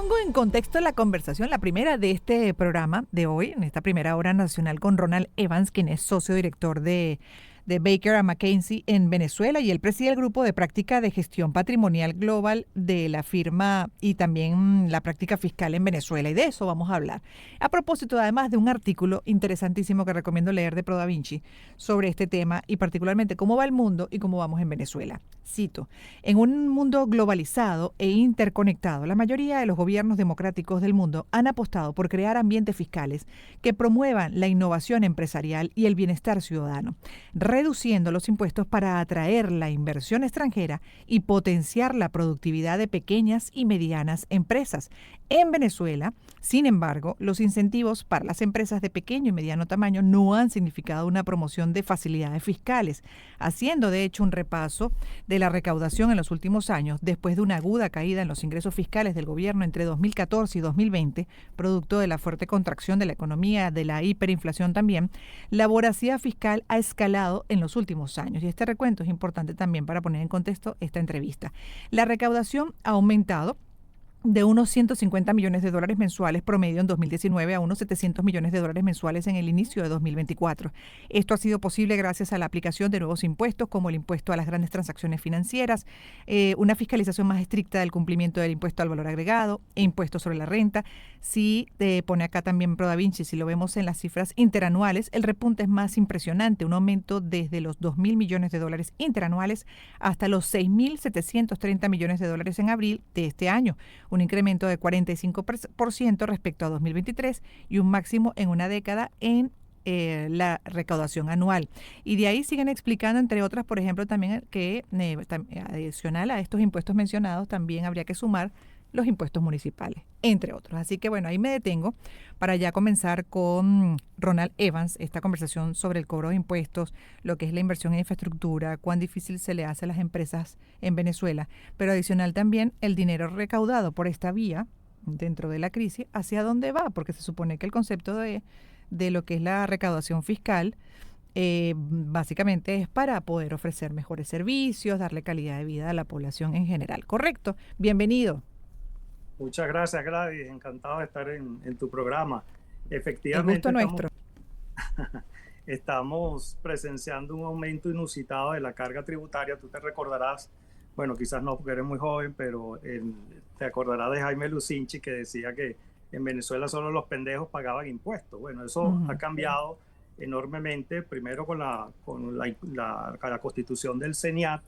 pongo en contexto la conversación, la primera de este programa de hoy, en esta primera hora nacional con Ronald Evans, quien es socio director de Baker McKenzie en Venezuela y él preside el grupo de práctica de gestión patrimonial global de la firma y también la práctica fiscal en Venezuela. Y de eso vamos a hablar. A propósito, además de un artículo interesantísimo que recomiendo leer de Pro Da Vinci sobre este tema y particularmente cómo va el mundo y cómo vamos en Venezuela. Cito, en un mundo globalizado e interconectado, la mayoría de los gobiernos democráticos del mundo han apostado por crear ambientes fiscales que promuevan la innovación empresarial y el bienestar ciudadano, reduciendo los impuestos para atraer la inversión extranjera y potenciar la productividad de pequeñas y medianas empresas. En Venezuela, sin embargo, los incentivos para las empresas de pequeño y mediano tamaño no han significado una promoción de facilidades fiscales, haciendo de hecho un repaso de la recaudación en los últimos años, después de una aguda caída en los ingresos fiscales del gobierno entre 2014 y 2020, producto de la fuerte contracción de la economía, de la hiperinflación también. La voracidad fiscal ha escalado en los últimos años y este recuento es importante también para poner en contexto esta entrevista. La recaudación ha aumentado de unos 150 millones de dólares mensuales promedio en 2019 a unos 700 millones de dólares mensuales en el inicio de 2024. Esto ha sido posible gracias a la aplicación de nuevos impuestos como el impuesto a las grandes transacciones financieras, una fiscalización más estricta del cumplimiento del impuesto al valor agregado e impuestos sobre la renta. Si pone acá también Pro Da Vinci, si lo vemos en las cifras interanuales, el repunte es más impresionante, un aumento desde los 2.000 millones de dólares interanuales hasta los 6.730 millones de dólares en abril de este año, un incremento de 45% respecto a 2023 y un máximo en una década en la recaudación anual. Y de ahí siguen explicando, entre otras, por ejemplo, también que adicional a estos impuestos mencionados, también habría que sumar los impuestos municipales, entre otros. Así que bueno, ahí me detengo para ya comenzar con Ronald Evans, esta conversación sobre el cobro de impuestos, lo que es la inversión en infraestructura, cuán difícil se le hace a las empresas en Venezuela, pero adicional también el dinero recaudado por esta vía dentro de la crisis, hacia dónde va, porque se supone que el concepto de lo que es la recaudación fiscal básicamente es para poder ofrecer mejores servicios, darle calidad de vida a la población en general. ¿Correcto? Bienvenido. Muchas gracias, Gladys. Encantado de estar en tu programa. El gusto Efectivamente, nuestro. estamos presenciando un aumento inusitado de la carga tributaria. Tú te recordarás, bueno, quizás no porque eres muy joven, pero te acordarás de Jaime Lucinchi que decía que en Venezuela solo los pendejos pagaban impuestos. Bueno, eso ha cambiado enormemente, primero con la constitución del CENIAT,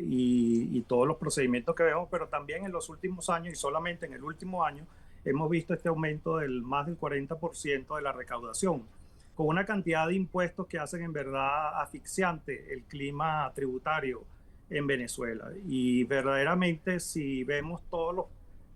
y todos los procedimientos que vemos, pero también en los últimos años y solamente en el último año hemos visto este aumento del más del 40% de la recaudación, con una cantidad de impuestos que hacen en verdad asfixiante el clima tributario en Venezuela. Y verdaderamente si vemos todos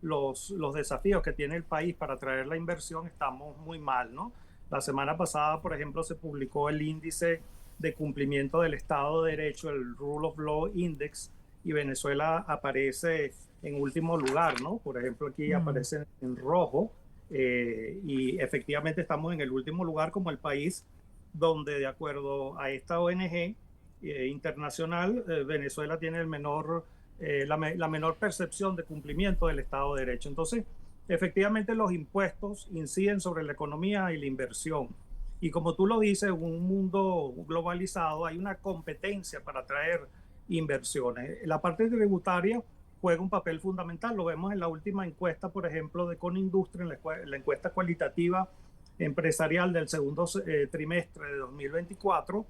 los desafíos que tiene el país para atraer la inversión, estamos muy mal, ¿no? La semana pasada, por ejemplo, se publicó el índice de cumplimiento del Estado de Derecho, el Rule of Law Index, y Venezuela aparece en último lugar, ¿no? Por ejemplo, aquí aparece en rojo, y efectivamente estamos en el último lugar como el país donde, de acuerdo a esta ONG internacional, Venezuela tiene la menor percepción de cumplimiento del Estado de Derecho. Entonces, efectivamente los impuestos inciden sobre la economía y la inversión. Y como tú lo dices, en un mundo globalizado hay una competencia para atraer inversiones. La parte tributaria juega un papel fundamental. Lo vemos en la última encuesta, por ejemplo, de Conindustria, en la encuesta cualitativa empresarial del segundo trimestre de 2024.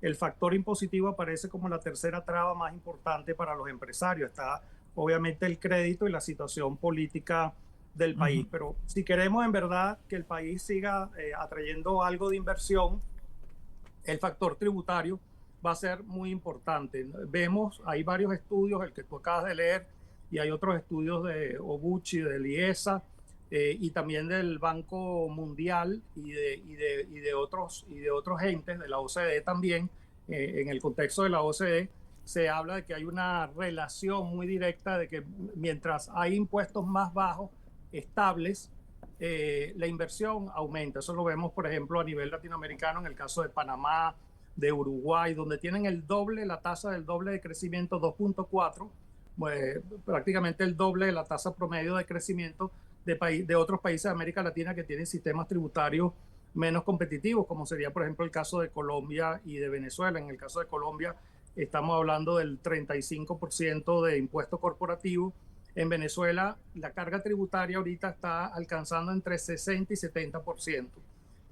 El factor impositivo aparece como la tercera traba más importante para los empresarios. Está obviamente el crédito y la situación política del país, pero si queremos en verdad que el país siga atrayendo algo de inversión, el factor tributario va a ser muy importante. Vemos, hay varios estudios, el que tú acabas de leer, y hay otros estudios de Obuchi, del IESA, y también del Banco Mundial y de otros entes, de la OCDE también. En el contexto de la OCDE se habla de que hay una relación muy directa de que mientras hay impuestos más bajos, estables, la inversión aumenta. Eso lo vemos, por ejemplo, a nivel latinoamericano, en el caso de Panamá, de Uruguay, donde tienen el doble, la tasa del doble de crecimiento, 2.4, prácticamente el doble de la tasa promedio de crecimiento de otros países de América Latina que tienen sistemas tributarios menos competitivos, como sería, por ejemplo, el caso de Colombia y de Venezuela. En el caso de Colombia, estamos hablando del 35% de impuesto corporativo. En Venezuela, la carga tributaria ahorita está alcanzando entre 60 y 70%.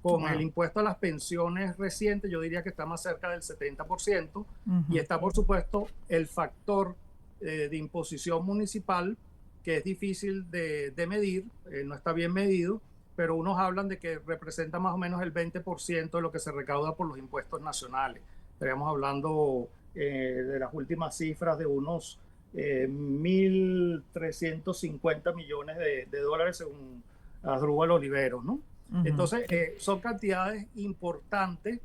Con el impuesto a las pensiones reciente, yo diría que está más cerca del 70%. Y está, por supuesto, el factor de imposición municipal, que es difícil de medir, no está bien medido, pero unos hablan de que representa más o menos el 20% de lo que se recauda por los impuestos nacionales. Estaríamos hablando de las últimas cifras de unos 1.350 millones de dólares según Asdrúbal Oliveros, ¿no? Entonces, son cantidades importantes.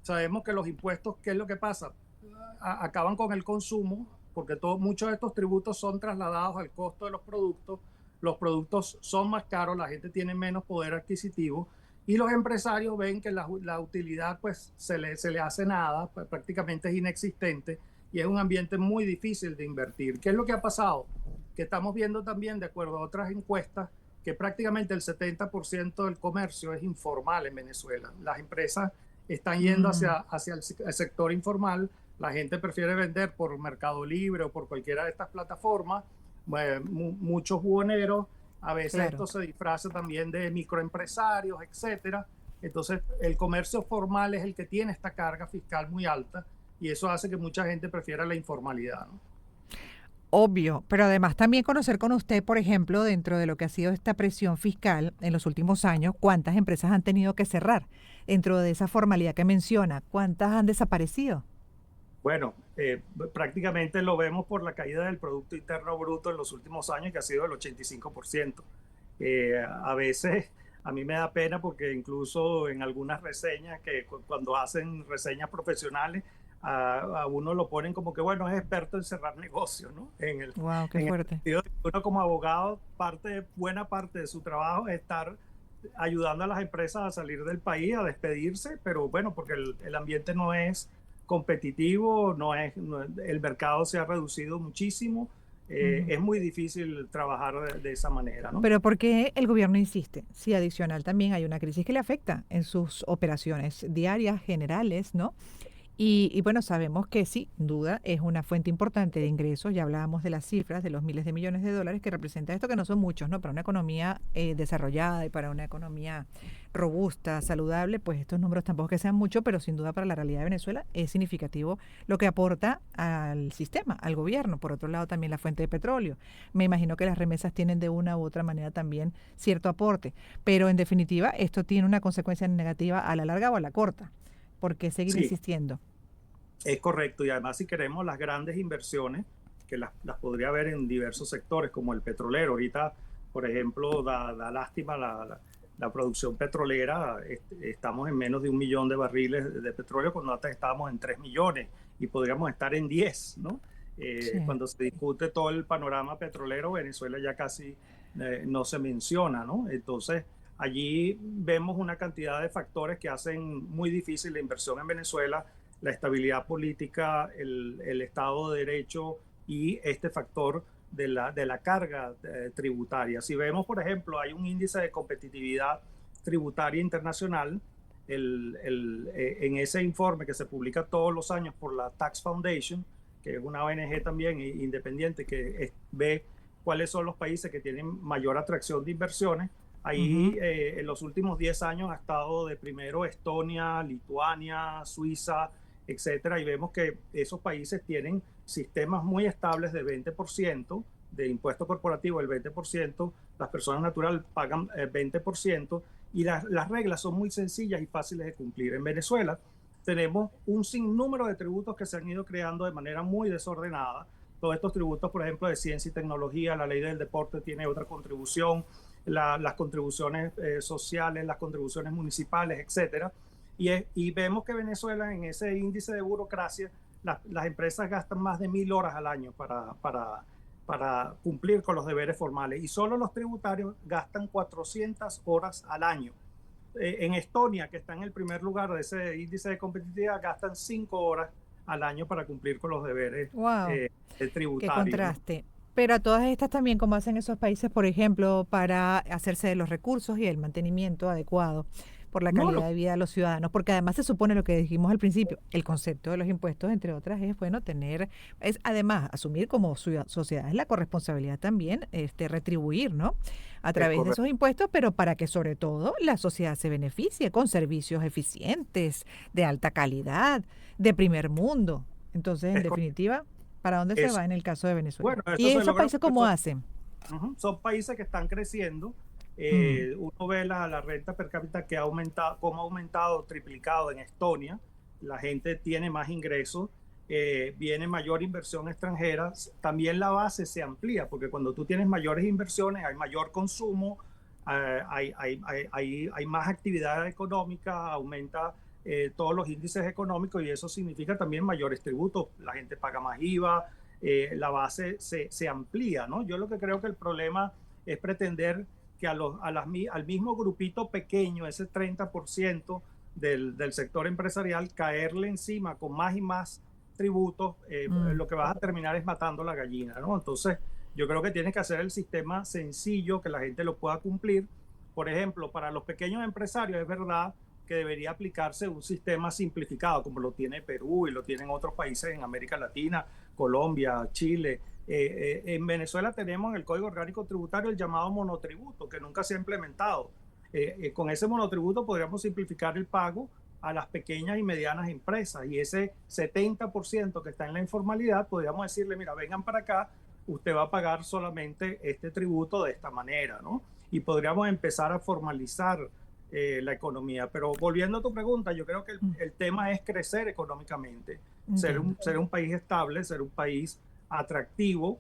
Sabemos que los impuestos, ¿qué es lo que pasa? Acaban con el consumo, porque muchos de estos tributos son trasladados al costo de los productos son más caros, la gente tiene menos poder adquisitivo y los empresarios ven que la utilidad pues se le hace nada, pues, prácticamente es inexistente y es un ambiente muy difícil de invertir. ¿Qué es lo que ha pasado? Que estamos viendo también, de acuerdo a otras encuestas, que prácticamente el 70% del comercio es informal en Venezuela. Las empresas están yendo hacia el sector informal. La gente prefiere vender por Mercado Libre o por cualquiera de estas plataformas. Bueno, muchos buhoneros, a veces esto se disfraza también de microempresarios, etcétera. Entonces, el comercio formal es el que tiene esta carga fiscal muy alta y eso hace que mucha gente prefiera la informalidad, ¿no? Obvio, pero además también conocer con usted, por ejemplo, dentro de lo que ha sido esta presión fiscal en los últimos años, cuántas empresas han tenido que cerrar dentro de esa formalidad que menciona, cuántas han desaparecido. Bueno, prácticamente lo vemos por la caída del Producto Interno Bruto en los últimos años, que ha sido el 85%. A veces a mí me da pena porque incluso en algunas reseñas, que cuando hacen reseñas profesionales, a uno lo ponen como que, bueno, es experto en cerrar negocios, ¿no? Wow, qué fuerte. Sentido de que uno como abogado, buena parte de su trabajo es estar ayudando a las empresas a salir del país, a despedirse, pero bueno, porque el ambiente no es competitivo, el mercado se ha reducido muchísimo, es muy difícil trabajar de esa manera, ¿no? Pero ¿por qué el gobierno insiste? Si adicional también hay una crisis que le afecta en sus operaciones diarias, generales, ¿no? Y bueno, sabemos que sí, duda, es una fuente importante de ingresos. Ya hablábamos de las cifras, de los miles de millones de dólares que representa esto, que no son muchos, ¿no? Para una economía desarrollada y para una economía robusta, saludable, pues estos números tampoco que sean muchos, pero sin duda para la realidad de Venezuela es significativo lo que aporta al sistema, al gobierno. Por otro lado, también la fuente de petróleo. Me imagino que las remesas tienen de una u otra manera también cierto aporte, pero en definitiva esto tiene una consecuencia negativa a la larga o a la corta. ¿Por qué seguir insistiendo? Es correcto, y además si queremos las grandes inversiones, que las podría haber en diversos sectores, como el petrolero. Ahorita, por ejemplo, da lástima la producción petrolera. Estamos en menos de 1 millón de barriles de petróleo cuando antes estábamos en 3 millones y podríamos estar en 10, ¿no? Cuando se discute todo el panorama petrolero, Venezuela ya casi no se menciona, ¿no? Entonces, allí vemos una cantidad de factores que hacen muy difícil la inversión en Venezuela, la estabilidad política, el Estado de Derecho y este factor de la carga tributaria. Si vemos, por ejemplo, hay un índice de competitividad tributaria internacional, en ese informe que se publica todos los años por la Tax Foundation, que es una ONG también independiente que ve cuáles son los países que tienen mayor atracción de inversiones. Ahí en los últimos 10 años ha estado de primero Estonia, Lituania, Suiza, etcétera, y vemos que esos países tienen sistemas muy estables de 20% de impuesto corporativo, el 20%, las personas naturales pagan 20%, y las reglas son muy sencillas y fáciles de cumplir. En Venezuela tenemos un sinnúmero de tributos que se han ido creando de manera muy desordenada. Todos estos tributos, por ejemplo, de ciencia y tecnología, la ley del deporte tiene otra contribución, las contribuciones sociales, las contribuciones municipales, etcétera. Y vemos que Venezuela, en ese índice de burocracia, las empresas gastan más de 1.000 horas al año para cumplir con los deberes formales. Y solo los tributarios gastan 400 horas al año. En Estonia, que está en el primer lugar de ese índice de competitividad, gastan 5 horas al año para cumplir con los deberes Wow, qué tributarios, ¿no? contraste. Pero a todas estas también, como hacen esos países, por ejemplo, para hacerse de los recursos y el mantenimiento adecuado por la No, calidad de vida de los ciudadanos, porque además se supone lo que dijimos al principio, el concepto de los impuestos, entre otras, es bueno tener, es además asumir como sociedad la corresponsabilidad también, retribuir, ¿no? A es través de correcto. esos impuestos, pero para que sobre todo la sociedad se beneficie con servicios eficientes, de alta calidad, de primer mundo. Entonces, en Es definitiva, ¿para dónde se eso. va en el caso de Venezuela? Bueno, ¿Y eso se esos logra países porque cómo hacen? son países que están creciendo. Mm, Uno ve la renta per cápita que ha aumentado, cómo ha aumentado, triplicado en Estonia. La gente tiene más ingresos, viene mayor inversión extranjera. También la base se amplía, porque cuando tú tienes mayores inversiones, hay mayor consumo, hay más actividad económica, aumenta todos los índices económicos y eso significa también mayores tributos. La gente paga más IVA, la base se amplía, ¿no? Yo lo que creo que el problema es pretender que al mismo grupito pequeño, ese 30% del sector empresarial, caerle encima con más y más tributos, mm. lo que vas a terminar es matando la gallina, ¿no? Entonces, yo creo que tienes que hacer el sistema sencillo, que la gente lo pueda cumplir. Por ejemplo, para los pequeños empresarios es verdad que debería aplicarse un sistema simplificado, como lo tiene Perú y lo tienen otros países en América Latina, Colombia, Chile. En Venezuela tenemos en el Código Orgánico Tributario el llamado monotributo, que nunca se ha implementado. Con ese monotributo podríamos simplificar el pago a las pequeñas y medianas empresas y ese 70% que está en la informalidad, podríamos decirle, mira, vengan para acá, usted va a pagar solamente este tributo de esta manera, ¿no? Y podríamos empezar a formalizar la economía. Pero volviendo a tu pregunta, yo creo que el tema es crecer económicamente, Entiendo. ser un país estable, ser un país atractivo.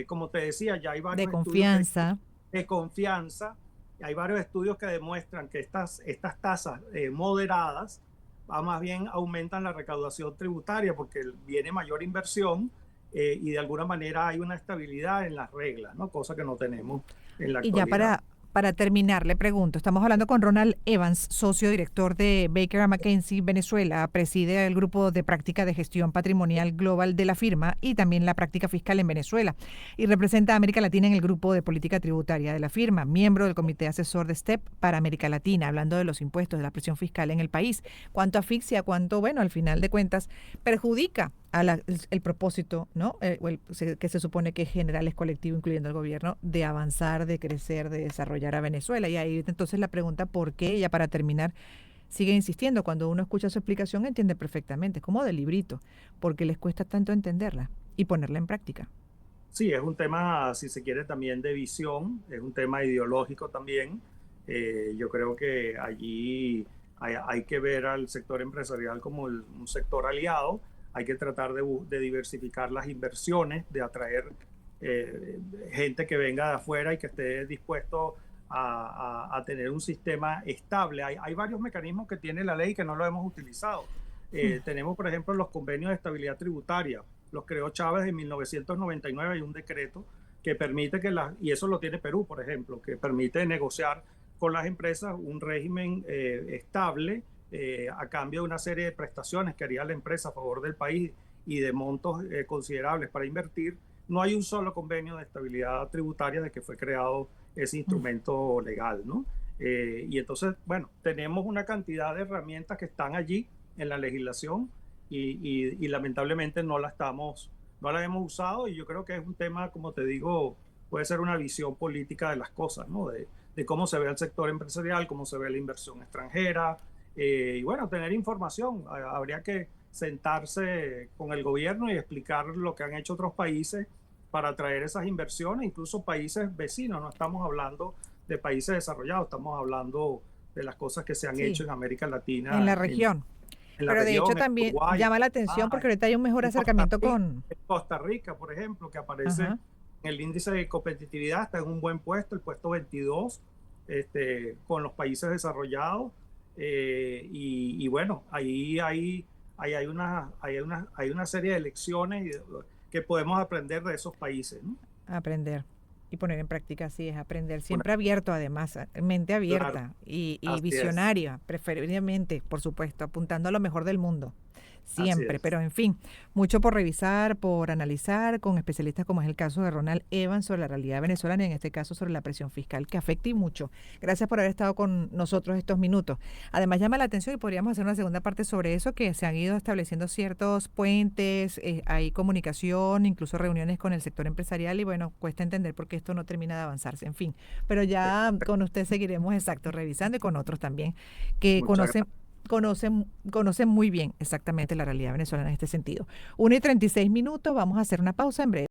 Como te decía, ya hay De varios estudios confianza. de confianza, hay varios estudios que demuestran que estas tasas moderadas más bien aumentan la recaudación tributaria porque viene mayor inversión y de alguna manera hay una estabilidad en las reglas, ¿no? Cosa que no tenemos en la Y ya actualidad. para terminar, le pregunto, estamos hablando con Ronald Evans, socio director de Baker McKenzie Venezuela, preside el grupo de práctica de gestión patrimonial global de la firma y también la práctica fiscal en Venezuela, y representa a América Latina en el grupo de política tributaria de la firma, miembro del comité asesor de STEP para América Latina, hablando de los impuestos, de la presión fiscal en el país, cuánto asfixia, cuánto, bueno, al final de cuentas, perjudica el propósito, ¿no? Que se supone que es general, es colectivo, incluyendo el gobierno, de avanzar, de crecer, de desarrollar a Venezuela. Y ahí entonces la pregunta, ¿por qué? Ya para terminar, sigue insistiendo. Cuando uno escucha su explicación, entiende perfectamente, es como de librito, porque les cuesta tanto entenderla y ponerla en práctica. Sí, es un tema, si se quiere, también de visión, es un tema ideológico también. Yo creo que allí hay que ver al sector empresarial como un sector aliado, hay que tratar de diversificar las inversiones, de atraer gente que venga de afuera y que esté dispuesto a tener un sistema estable. Hay varios mecanismos que tiene la ley que no lo hemos utilizado. Tenemos, por ejemplo, los convenios de estabilidad tributaria. Los creó Chávez en 1999. Hay un decreto que permite y eso lo tiene Perú, por ejemplo, que permite negociar con las empresas un régimen estable a cambio de una serie de prestaciones que haría la empresa a favor del país y de montos considerables para invertir. No hay un solo convenio de estabilidad tributaria de que fue creado ese instrumento legal, ¿no? Y entonces, bueno, tenemos una cantidad de herramientas que están allí en la legislación y lamentablemente no la hemos usado y yo creo que es un tema, como te digo, puede ser una visión política de las cosas, ¿no? De cómo se ve el sector empresarial, cómo se ve la inversión extranjera y bueno, tener información. Habría que sentarse con el gobierno y explicar lo que han hecho otros países para atraer esas inversiones, incluso países vecinos. No estamos hablando de países desarrollados, estamos hablando de las cosas que se han Sí, hecho en América en la Latina, región. en la Pero de hecho región, en también Uruguay, llama la atención porque ahorita hay un mejor acercamiento con... En Costa Rica, por ejemplo, que aparece Ajá. en el índice de competitividad, está en un buen puesto, el puesto 22, con los países desarrollados. Y bueno, hay una serie de lecciones que podemos aprender de esos países, ¿no? Aprender y poner en práctica, así es, aprender. Bueno, Siempre abierto, además, mente claro, abierta y así es. visionaria, preferiblemente, por supuesto, apuntando a lo mejor del mundo. Así siempre, es. pero en fin, mucho por revisar, por analizar con especialistas como es el caso de Ronald Evans sobre la realidad venezolana y en este caso sobre la presión fiscal que afecta y mucho. Gracias por haber estado con nosotros estos minutos. Además llama la atención y podríamos hacer una segunda parte sobre eso, que se han ido estableciendo ciertos puentes, hay comunicación, incluso reuniones con el sector empresarial y bueno, cuesta entender por qué esto no termina de avanzarse, en fin. Pero ya con usted seguiremos exacto, revisando y con otros también que Muchas conocen muy bien exactamente la realidad venezolana en este sentido. 1:36, vamos a hacer una pausa en breve.